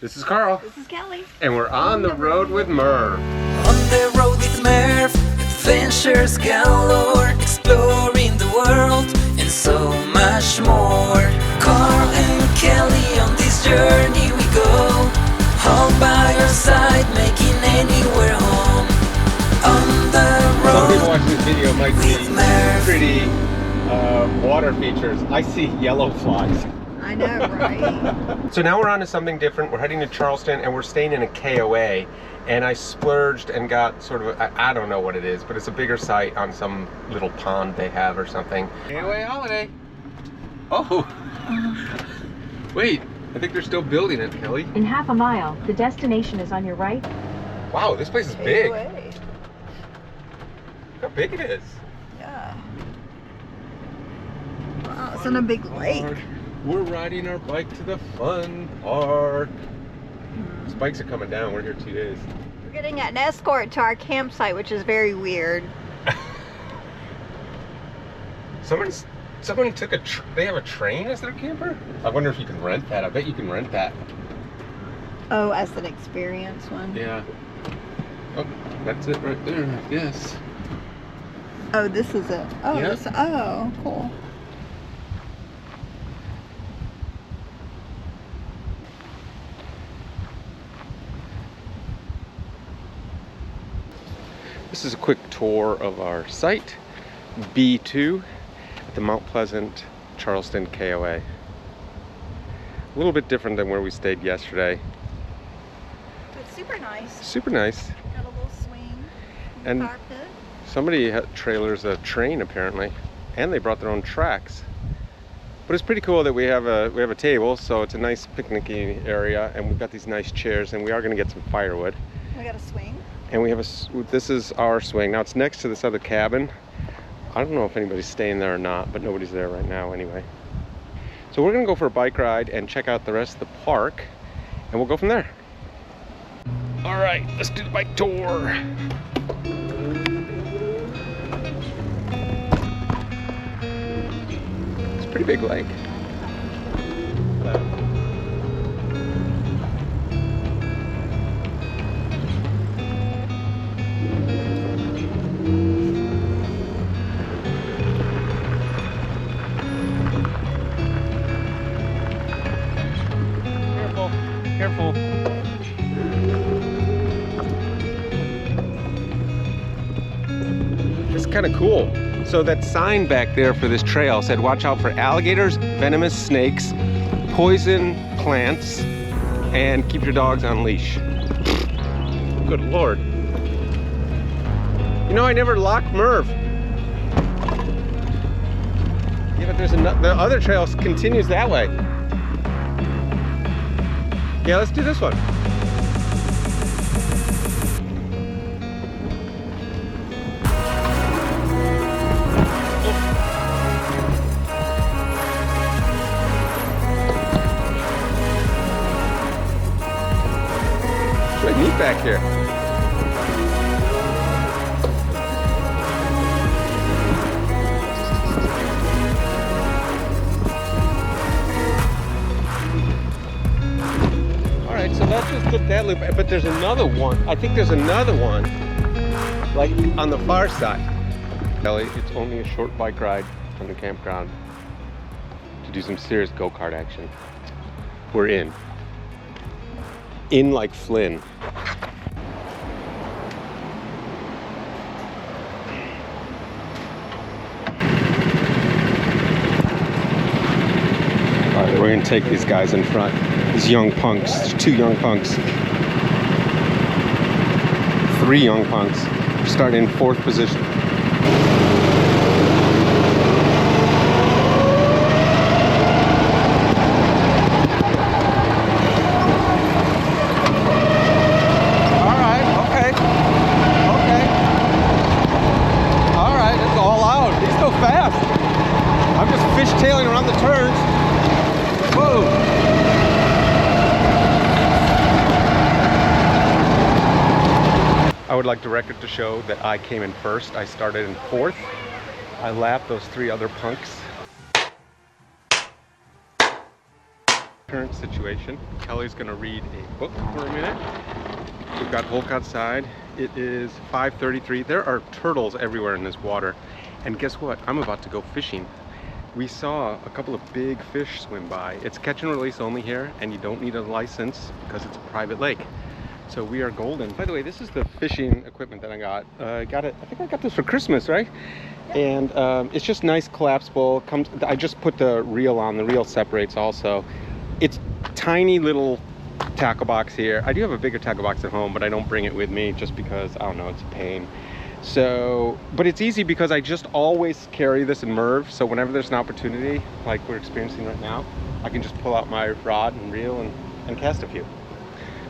This is Carl. This is Kelly. And we're on the road with Merv. On the road with Merv, adventures galore, exploring the world and so much more. Carl and Kelly, on this journey we go, all by your side, making anywhere home. On the road. Some people watching this video might see Merv. pretty water features. I see yellow flies. I know, right? So now we're on to something different. We're heading to Charleston and we're staying in a KOA. And I splurged and got sort of, I don't know what it is, but it's a bigger site on some little pond they have or something. KOA Holiday. Oh. Wait, I think they're still building it, Kelly. In half a mile, the destination is on your right. Wow, this place is big. KOA. Look how big it is. Yeah. Wow, it's in a big lake. We're riding our bike to the fun park. Spikes are coming down. We're here 2 days. We're getting an escort to our campsite, which is very weird. Someone took they have a train as their camper? I wonder if you can rent that. I bet you can rent that. Oh, as an experience one? Yeah. Oh, that's it right there, yes. Oh, this is it. Oh, Yep. Oh, cool. This is a quick tour of our site, B2, at the Mount Pleasant Charleston KOA. A little bit different than where we stayed yesterday. It's super nice. Super nice. Got a little swing. And Fire pit. somebody trailers a train apparently, and they brought their own tracks. But it's pretty cool that we have a table, so it's a nice picnicking area, and we've got these nice chairs, and we are going to get some firewood. We got a swing. And we have this is our swing. Now it's next to this other cabin. I don't know if anybody's staying there or not, but nobody's there right now anyway. So we're gonna go for a bike ride and check out the rest of the park, and we'll go from there. All right, let's do the bike tour. It's a pretty big lake. Careful. This is kind of cool. So that sign back there for this trail said, watch out for alligators, venomous snakes, poison plants, and keep your dogs on leash. Good Lord. You know, I never locked Merv. Yeah, but there's the other trail continues that way. Yeah, let's do this one. It's really neat back here. So let's just took that loop, but there's another one. I think there's another one, like on the far side. Kelly, it's only a short bike ride from the campground to do some serious go-kart action. We're in like Flynn. All right, we're gonna take these guys in front. These young punks. There's 2 young punks. 3 young punks. Starting in 4th position. Alright, okay. Okay. Alright, it's all out. He's so fast. I'm just fishtailing around the turns. Whoa. I would like the record to show that I came in first. I started in 4th. I lapped those 3 other punks. Current situation. Kelly's gonna read a book for a minute. We've got Hulk outside. It is 5:33. There are turtles everywhere in this water. And guess what? I'm about to go fishing. We saw a couple of big fish swim by. It's catch and release only here, and you don't need a license because it's a private lake. So we are golden. By the way, this is the fishing equipment that I got. I think I got this for Christmas, right? And it's just nice, collapsible. I just put the reel on. The reel separates also. It's tiny little tackle box here. I do have a bigger tackle box at home, but I don't bring it with me just because, I don't know, it's a pain. So, but it's easy because I just always carry this in Merv. So whenever there's an opportunity, like we're experiencing right now, I can just pull out my rod and reel and cast a few.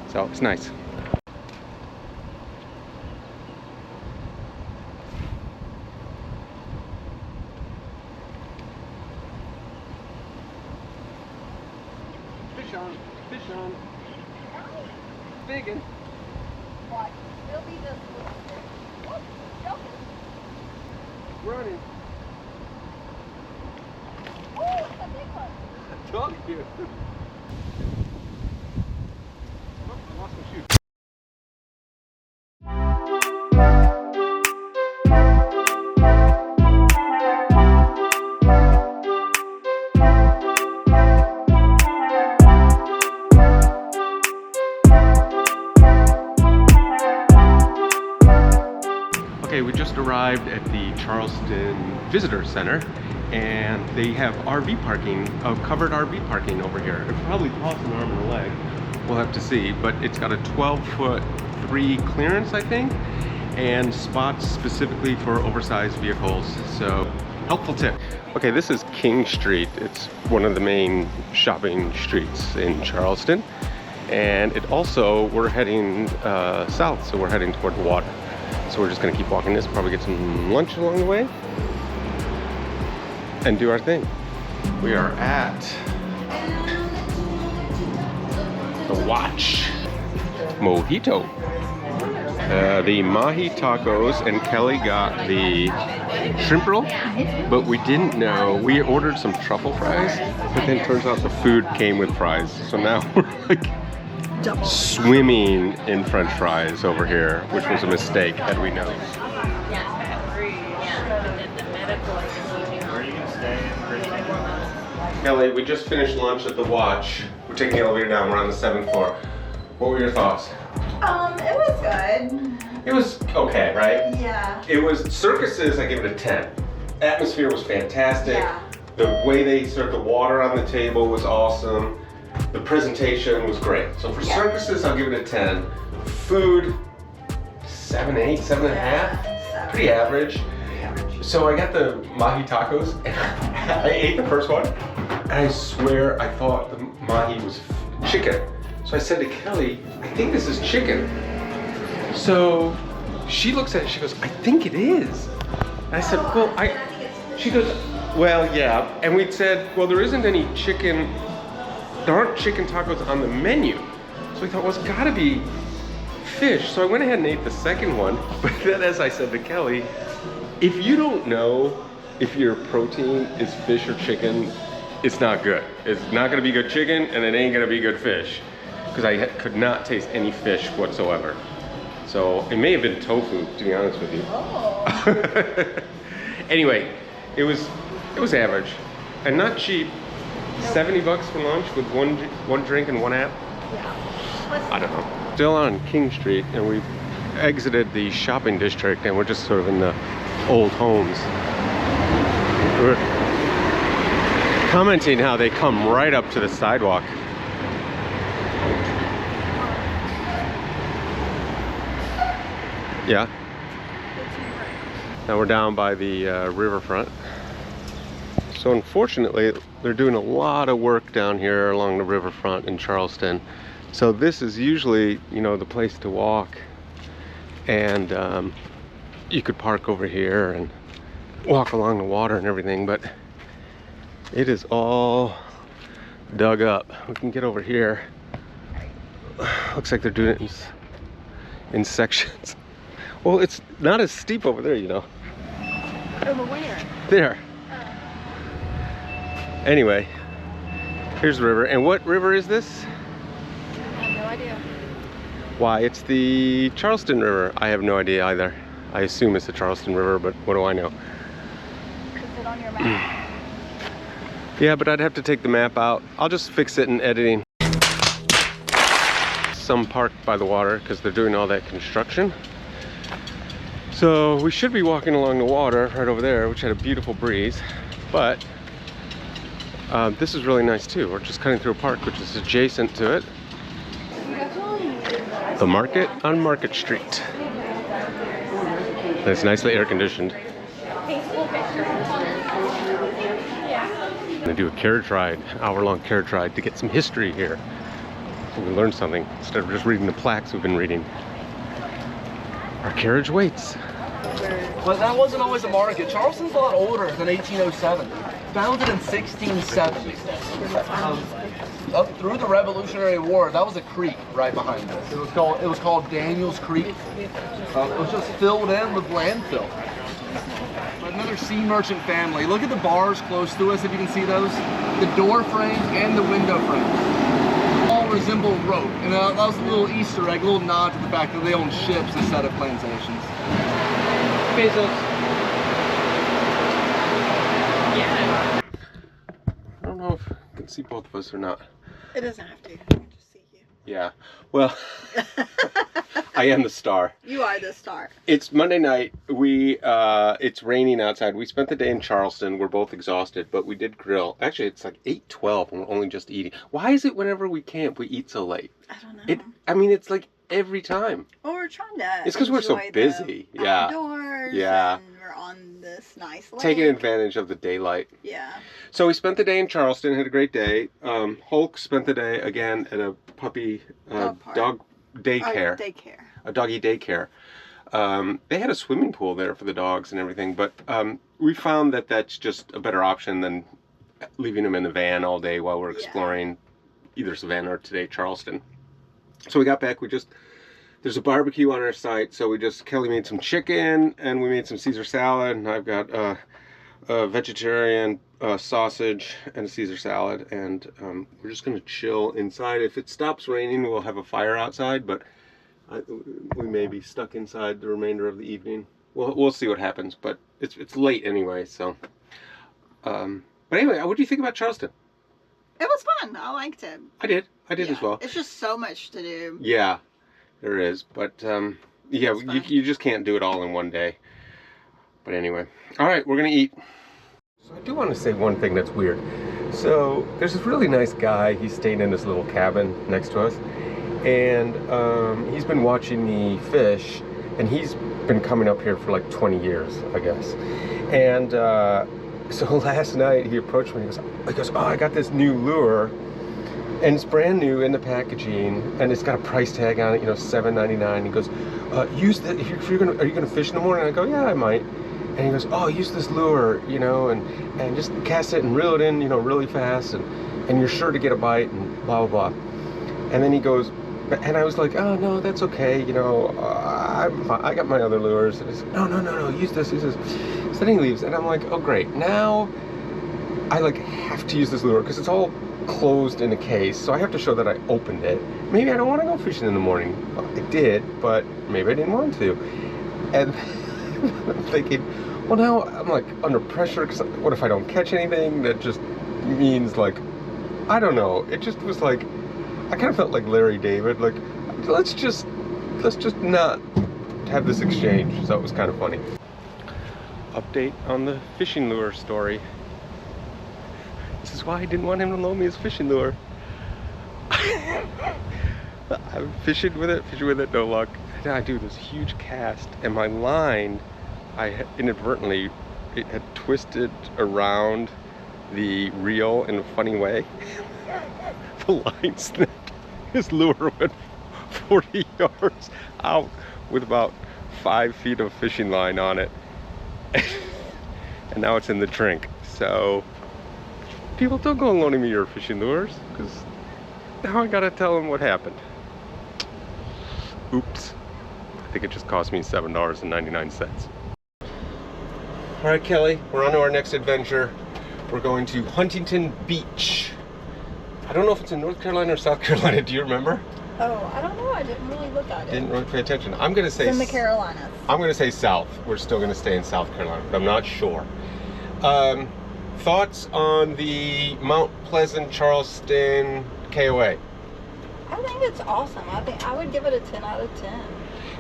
So it's nice. Fish on, fish on. Biggin'. Watch, it'll be this little bit. Whoop, joking. Running. Oh, it's a big one. I told you. Oh, I lost my shoe. Okay, we just arrived at the Charleston Visitor Center, and they have RV parking, covered RV parking over here. It probably costs an arm and a leg. We'll have to see, but it's got a 12-foot free clearance, I think, and spots specifically for oversized vehicles. So, helpful tip. Okay, this is King Street. It's one of the main shopping streets in Charleston, and it also, we're heading south, so we're heading toward the water. So we're just gonna keep walking this, probably get some lunch along the way, and do our thing. We are at the Watch Mojito. The mahi tacos, and Kelly got the shrimp roll, but we didn't know. We ordered some truffle fries, but then turns out the food came with fries. So now we're like swimming in French fries over here, which was a mistake had we known. Kelly, we just finished lunch at the Watch. We're taking the elevator down. We're on the 7th floor. What were your thoughts? It was good. It was okay, right? Yeah. It was circuses. I give it a 10. Atmosphere was fantastic. Yeah. The way they served the water on the table was awesome. The presentation was great. So for circuses, I'll give it a 10. Food, 7, 8, 7.5. Pretty average. So I got the mahi tacos, and I ate the first one, and I swear I thought the mahi was chicken. So I said to Kelly, I think this is chicken. So she looks at it, she goes, I think it is. And I said, well, she goes, well, yeah. And we said, well, there isn't any chicken, there aren't chicken tacos on the menu. So we thought, well, it's gotta be fish. So I went ahead and ate the second one. But then as I said to Kelly, if you don't know if your protein is fish or chicken, it's not good. It's not gonna be good chicken, and it ain't gonna be good fish. Because I could not taste any fish whatsoever. So it may have been tofu, to be honest with you. Oh. Anyway, it was average and not cheap. 70 bucks for lunch with one drink and one app. Yeah. I don't know. Still on King Street, and we've exited the shopping district, and we're just sort of in the old homes. We're commenting how they come right up to the sidewalk. Yeah. Now we're down by the riverfront. So unfortunately, they're doing a lot of work down here along the riverfront in Charleston. So this is usually, you know, the place to walk, and you could park over here and walk along the water and everything, but it is all dug up. We can get over here. Looks like they're doing it in sections. Well, it's not as steep over there, you know. Over where? There. Anyway, Here's the river. And what river is this? I have no idea. Why, it's the Charleston River. I have no idea either. I assume it's the Charleston River, but what do I know? Is it on your map? Yeah, but I'd have to take the map out. I'll just fix it in editing. Some parked by the water because they're doing all that construction. So we should be walking along the water right over there, which had a beautiful breeze. But this is really nice too. We're just cutting through a park which is adjacent to it. The market on Market Street. And it's nicely air conditioned. I'm gonna do a carriage ride, hour-long carriage ride to get some history here. So we learn something instead of just reading the plaques we've been reading. Our carriage waits. But that wasn't always a market. Charleston's a lot older than 1807. Founded in 1670. Up through the Revolutionary War, that was a creek right behind this. It was called Daniel's Creek. It was just filled in with landfill. Another sea merchant family. Look at the bars close to us, if you can see those. The door frames and the window frames all resemble rope. And that was a little Easter egg, a little nod to the fact that they own ships instead of plantations. Pesos. Yeah. I don't know if you can see both of us or not. It doesn't have to. I can just see you. Yeah. Well, I am the star. You are the star. It's Monday night. It's raining outside. We spent the day in Charleston. We're both exhausted, but we did grill. Actually, it's like 8:12 and we're only just eating. Why is it whenever we camp, we eat so late? I don't know. I mean, it's like every time. Well, we're trying to. It's because we're so enjoy the Yeah. Outdoors. Yeah. And we're on this nice lake. Taking advantage of the daylight. Yeah. So we spent the day in Charleston, had a great day. Hulk spent the day again at a puppy dog daycare. A doggy daycare. They had a swimming pool there for the dogs and everything, but we found that that's just a better option than leaving them in the van all day while we're exploring either Savannah or today Charleston. So we got back, there's a barbecue on our site, so Kelly made some chicken and we made some Caesar salad, and I've got a vegetarian sausage and a Caesar salad, and we're just gonna chill inside. If it stops raining, we'll have a fire outside, but we may be stuck inside the remainder of the evening. We'll see what happens, but it's late anyway, so. But anyway, what do you think about Charleston? It was fun. I liked it. I did as well. It's just so much to do. Yeah, there is, but yeah, you just can't do it all in one day. But anyway, all right, we're gonna eat. So I do want to say one thing that's weird. So there's this really nice guy. He's staying in this little cabin next to us, and he's been watching me fish, and he's been coming up here for like 20 years, I guess. And so last night he approached me and he goes, oh, I got this new lure, and it's brand new in the packaging, and it's got a price tag on it, you know, $7.99. He goes, use that are you gonna fish in the morning? I go, yeah, I might. And he goes, oh, use this lure, you know, and just cast it and reel it in, you know, really fast, and you're sure to get a bite, and blah, blah, blah. And then he goes, and I was like, oh, no, that's okay, you know, I got my other lures. And he's like, no, use this. So then he leaves, and I'm like, oh, great. Now I, like, have to use this lure, because it's all closed in a case, so I have to show that I opened it. Maybe I don't want to go fishing in the morning. Well, I did, but maybe I didn't want to. And I'm thinking, well, now I'm like under pressure, because what if I don't catch anything? That just means, like, I don't know. It just was like, I kind of felt like Larry David, like, let's just not have this exchange. So it was kind of funny. Update on the fishing lure story. This is why I didn't want him to loan me his fishing lure. I'm fishing with it, no luck. Then I do this huge cast, and my line, I inadvertently, it had twisted around the reel in a funny way. The line snapped. His lure went 40 yards out with about 5 feet of fishing line on it. And now it's in the trink. So people, don't go loaning me your fishing lures, because now I gotta tell them what happened. Oops. I think it just cost me $7.99. All right, Kelly, we're on to our next adventure. We're going to Huntington Beach. I don't know if it's in North Carolina or South Carolina. Do you remember? Oh, I don't know. I didn't really look at it. Didn't really pay attention. I'm going to say It's in the Carolinas. I'm going to say South. We're still going to stay in South Carolina, but I'm not sure. Thoughts on the Mount Pleasant Charleston KOA? I think it's awesome. I think I would give it a 10 out of 10.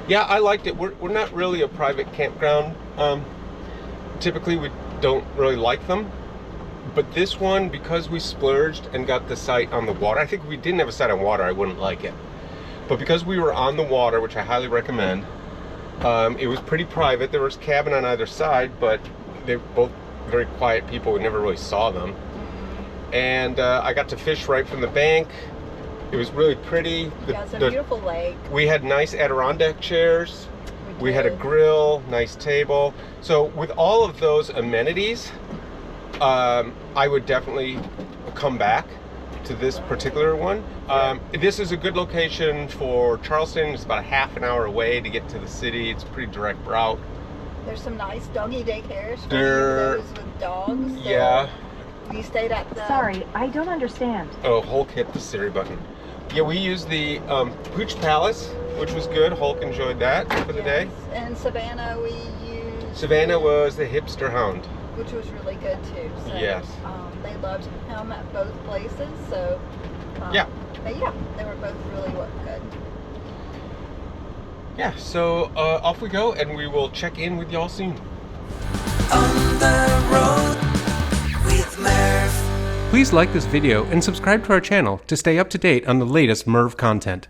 Yeah, I liked it. We're not really a private campground. Typically, we don't really like them. But this one, because we splurged and got the site on the water, I think if we didn't have a site on water, I wouldn't like it. But because we were on the water, which I highly recommend, it was pretty private. There was cabin on either side, but they're both very quiet people. We never really saw them. And I got to fish right from the bank. It was really pretty. Yeah, it's a beautiful lake. We had nice Adirondack chairs. We had a grill, nice table. So with all of those amenities, I would definitely come back to this particular one. This is a good location for Charleston. It's about a half an hour away to get to the city. It's a pretty direct route. There's some nice doggy daycares for There- those with dogs. So Yeah. we stayed at the... Sorry, I don't understand. Oh, Hulk hit the Siri button. Yeah, we used the Pooch Palace, which was good. Hulk enjoyed that for the day. Yes. And Savannah we used... Savannah was the hipster hound. Which was really good too. So, Yes. They loved him at both places, so... Yeah. But yeah, they were both really good. Yeah, so off we go, and we will check in with y'all soon. On the road with Merv. Please like this video and subscribe to our channel to stay up to date on the latest Merv content.